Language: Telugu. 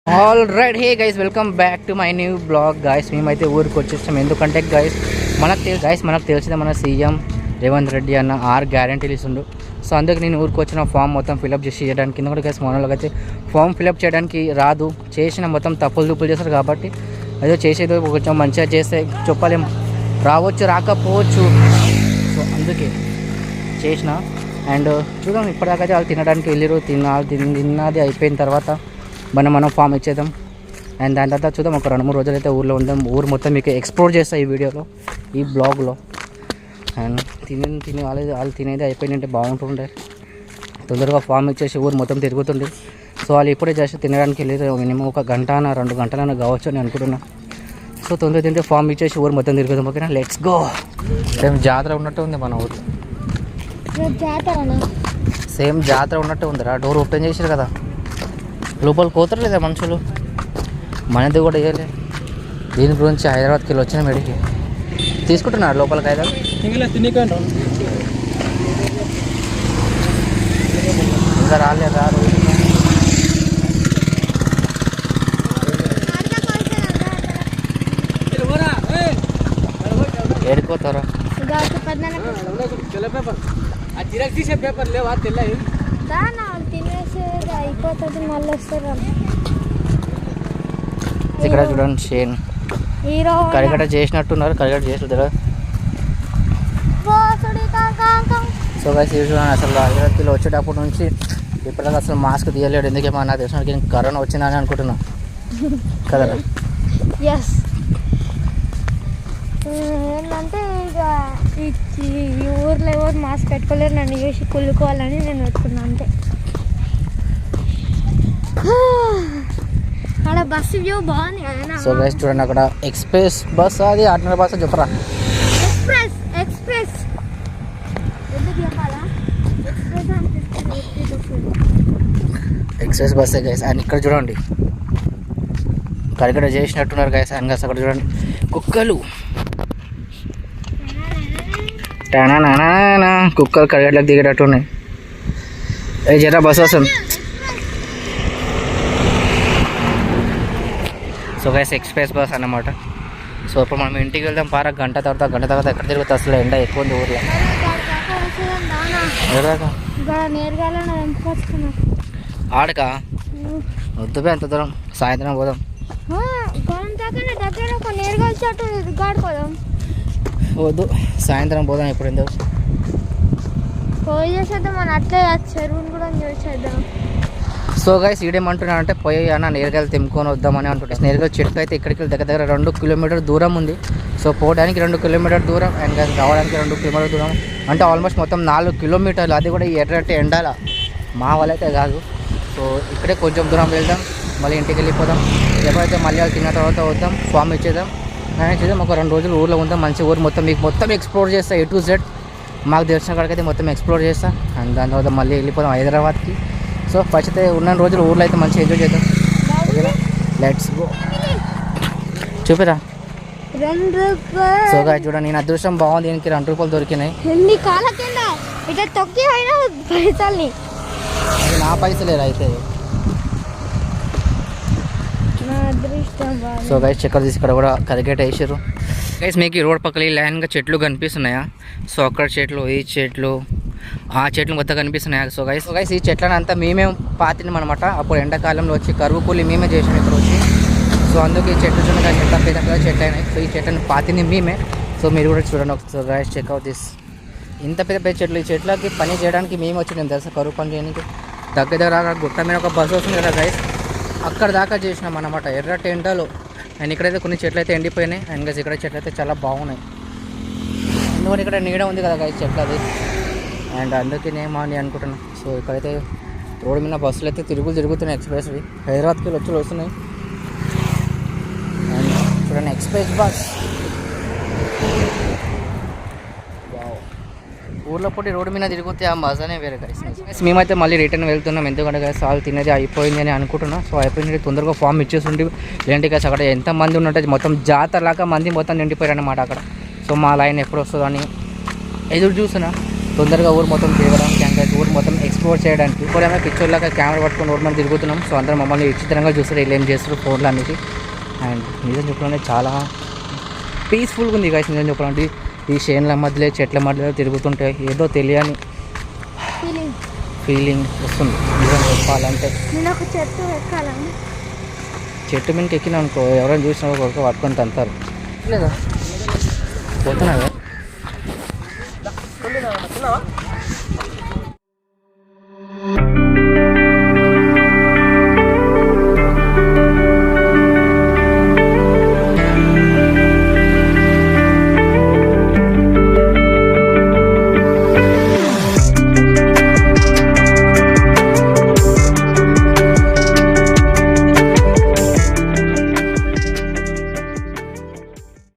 All right, hey guys, welcome back to my new blog. Guys మేమైతే ఊరికి వచ్చేస్తాం. ఎందుకంటే గైస్ మనకు తెలిసిందే మన సీఎం రేవంత్ రెడ్డి అన్న 6 గ్యారెంటీలు ఇస్తుండు. సో అందుకే నేను ఊరికి వచ్చిన ఫామ్ మొత్తం ఫిలప్ చేసి చేయడానికి. కింద కూడా గైస్ మనలోకి అయితే ఫామ్ ఫిలప్ చేయడానికి రాదు, చేసిన మొత్తం తప్పులు చేస్తారు. కాబట్టి అదే చేసేది కొంచెం మంచిగా చేస్తే చెప్పలేం, రావచ్చు రాకపోవచ్చు. సో అందుకే చేసిన. అండ్ చూద్దాం, ఇప్పటిదాకా వాళ్ళు తినడానికి వెళ్ళారు. తిన్నది అయిపోయిన తర్వాత మనం ఫామ్ ఇచ్చేద్దాం. అండ్ దాని తర్వాత చూద్దాం, ఒక 2-3 రోజులు అయితే ఊళ్ళో ఉందాం. ఊరు మొత్తం మీకు ఎక్స్ప్లోర్ చేస్తాం ఈ వీడియోలో, ఈ బ్లాగ్లో. అండ్ వాళ్ళు తినేది అయిపోయిందంటే బాగుంటుండే. తొందరగా ఫామ్ ఇచ్చేసి ఊరు మొత్తం తిరుగుతుండే. సో వాళ్ళు ఇప్పుడే జస్ట్ తినడానికి వెళ్ళేది. మినిమం 1 గంట 2 గంటలైనా కావచ్చు అని అనుకుంటున్నా. సో తొందరగా తింటే ఫామ్ ఇచ్చేసి ఊరు మొత్తం తిరుగుతాం. ఓకేనా, లెట్స్ గో. సేమ్ జాతర ఉన్నట్టు ఉంది మన ఊరు. సేమ్ జాతర ఉన్నట్టు ఉందిరా. డోర్ ఓపెన్ చేసారు కదా, లోపల పోతారు లేదా మనుషులు. మనది కూడా వేయలే. దీని గురించి హైదరాబాద్కి వెళ్ళి వచ్చిన మెడికి తీసుకుంటున్నారు లోపలికి. ఇంకా రారు. ఏడుకోతారా? ఇక్కడ చూడండి, షేన్ కరిగట చేసినట్టున్నారు. కరిగట చేస్తున్నారు. సో గైస్ ఇది చూడండి, అసలు హైదరాబాద్కి వచ్చేటప్పటి నుంచి ఇప్పటిదాకా అసలు మాస్క్ తీయలేడు. ఎందుకేమో నాకు తెలిసిన కరోనా వచ్చిందని అనుకుంటున్నా కదరా. ఏంటంటే ఇక ఈ ఊర్లో ఎవరు మాస్క్ పెట్టుకోలేరు, నన్ను చూసి కుళ్ళుకోవాలని నేను పెట్టుకున్నాను అంతే. అక్కడ బస్సు వ్యూ బాగుంది కదా. సో గైస్ చూడండి, అక్కడ ఎక్స్ప్రెస్ బస్, అది ఆర్డినరీ బస్ చెప్పరా? ఎక్స్ప్రెస్ ఎందుకు చెప్పాలా? ఎక్స్ప్రెస్ బస్సే గైస్. అండ్ ఇక్కడ చూడండి కరిగట చేసినట్టున్నారు గైస్. అండ్ అక్కడ చూడండి కుక్కలు కుక్కలు కరిగట్లకు దిగేటట్టు ఉన్నాయి. ఏ జరా బస్ వస్తుంది. సో గైస్ ఎక్స్ప్రెస్ బస్ అన్నమాట. సో ఇప్పుడు మనం ఇంటికి వెళ్దాం. గంట తర్వాత ఎక్కడ తిరుగుతా? అసలు ఎండ ఎక్కువ ఉంది ఊర్లో. ఆడకా వద్దు, ఎంత దూరం? సాయంత్రం పోదాం. వద్దు, సాయంత్రం పోదాం. ఇప్పుడు ఎందుకు పోయి చేసేద్దాం, మన అట్లే చెరువుని కూడా చేసేద్దాం. సో గైస్ ఈడేమంటున్నా అంటే పోయి అన్న నేరగాయలు తెంపుకొని వద్దామని అంటుంటే, నేరగాయల చెట్టు అయితే ఇక్కడికి దగ్గర 2 కిలోమీటర్ దూరం ఉంది. సో పోవడానికి 2 కిలోమీటర్ దూరం, అండ్ రావడానికి 2 కిలోమీటర్ దూరం. అంటే ఆల్మోస్ట్ మొత్తం 4 కిలోమీటర్లు. అది కూడా ఎర్రటి ఎండాల, మా వాళ్ళైతే కాదు. సో ఇక్కడే కొంచెం దూరం వెళ్దాం, మళ్ళీ ఇంటికి వెళ్ళిపోదాం. ఎప్పుడైతే మళ్ళీ వాళ్ళు తిన్న తర్వాత వద్దాం, ఫామ్ ఇచ్చేద్దాం. చేద్దాం ఒక 2 రోజులు ఊర్లో ఉందాం. మంచి ఊరు మొత్తం మీకు మొత్తం ఎక్స్ప్లోర్ చేస్తా, A to Z. మాకు తెలిసిన కాడికైతే మొత్తం ఎక్స్ప్లోర్ చేస్తా. అండ్ దాని తర్వాత మళ్ళీ వెళ్ళిపోదాం హైదరాబాద్కి. సో ఫస్ట్ అయితే ఉన్న రోజులు ఊర్లో అయితే మంచిగా ఎంజాయ్ చేద్దాం. ఓకేనా, లెట్స్ గో. చూపిరా. సో గాయ్స్ చూడండి, నేను అదృష్టం బాగుంది, దీనికి 2 రూపాయలు దొరికినాయి. నా పైసలేరా అయితే. సో గైస్ చక్కెర తీసి ఇక్కడ కూడా కరిగేట వేసారు. గైస్ మీకు ఈ రోడ్ పక్కన లైన్గా చెట్లు కనిపిస్తున్నాయా? సో అక్కడ చెట్లు, ఈ చెట్లు, ఆ చెట్లు మొత్తం కనిపిస్తున్నాయా? సో గైస్ ఈ చెట్లను అంతా మేమే పాతినాం అనమాట. అప్పుడు ఎండాకాలంలో వచ్చి కరువు కూలి మేమే చేసాం ఇక్కడ వచ్చి. సో అందుకే ఈ చెట్లు చూడండి, చెట్ల పెద్ద చెట్లు అయినాయి. సో ఈ చెట్లను పాతిని మేమే. సో మీరు కూడా చూడండి ఒకసారి గైస్, చెక్అవుట్ దిస్. ఇంత పెద్ద చెట్లు, ఈ చెట్లకి పని చేయడానికి మేము వచ్చినాం తెలుసా, కరువు పని చేయడానికి. దగ్గర గుట్ట మీద ఒక బస్సు వస్తుంది కదా గైస్, అక్కడ దాకా చేసినాం అన్నమాట ఎర్రటి ఎండలో. అండ్ ఇక్కడైతే కొన్ని చెట్లు అయితే ఎండిపోయినాయి. అండ్ గైస్ ఇక్కడ చెట్లు అయితే చాలా బాగున్నాయి. ఎందుకంటే ఇక్కడ నీడ ఉంది కదా గైస్ చెట్లు అది. అండ్ అందుకే నేను అని అనుకుంటున్నాను. సో ఇక్కడైతే రోడ్డు మీద బస్సులు అయితే తిరుగుతున్నాయి, ఎక్స్ప్రెస్వి. హైదరాబాద్కి వచ్చి వస్తున్నాయి. అండ్ చూడండి ఎక్స్ప్రెస్ బస్. ఊర్లో పూటి రోడ్డు మీద తిరిగితే ఆ మజానే వేరే గైస్. మేమైతే మళ్ళీ రిటర్న్ వెళ్తున్నాం. ఎందుకంటే గైస్ వాళ్ళు తినేది అయిపోయింది అని అనుకుంటున్నాం. సో అయిపోయింది, తొందరగా ఫామ్ ఇచ్చేస్తుండే. లేదంటే గైస్ అక్కడ ఎంతమంది ఉన్నట్టు మొత్తం జాతరలాగా మంది మొత్తం నిండిపోయారు అన్నమాట అక్కడ. సో మా లైన్ ఎప్పుడు వస్తుందని ఎదురు చూస్తున్నా. తొందరగా ఊరు మొత్తం తిరగడం, ఊరు మొత్తం ఎక్స్ప్లోర్ చేయడానికి కూడా పిక్చర్లాగా కెమెరా పట్టుకొని రోడ్ మీద తిరుగుతున్నాం. సో అందరం మమ్మల్ని విచిత్రంగా చూస్తారు, వీళ్ళు ఏం చేస్తారు ఫోన్లు అనేది. అండ్ నిజం చెప్పాలంటే చాలా పీస్ఫుల్గా ఉంది గైస్. నిజం చెప్పాలంటే ఈ చేనుల మధ్యలో చెట్ల మధ్యలో తిరుగుతుంటే ఏదో తెలియని ఫీలింగ్ వస్తుంది నిజం చెప్పాలంటే. నేను ఒక చెట్టు ఎక్కాలని చెట్టు మీదకి ఎక్కినా అనుకో ఎవరైనా చూసినా ఒక పట్టుకొని తంతారు లేదా పోతున్నా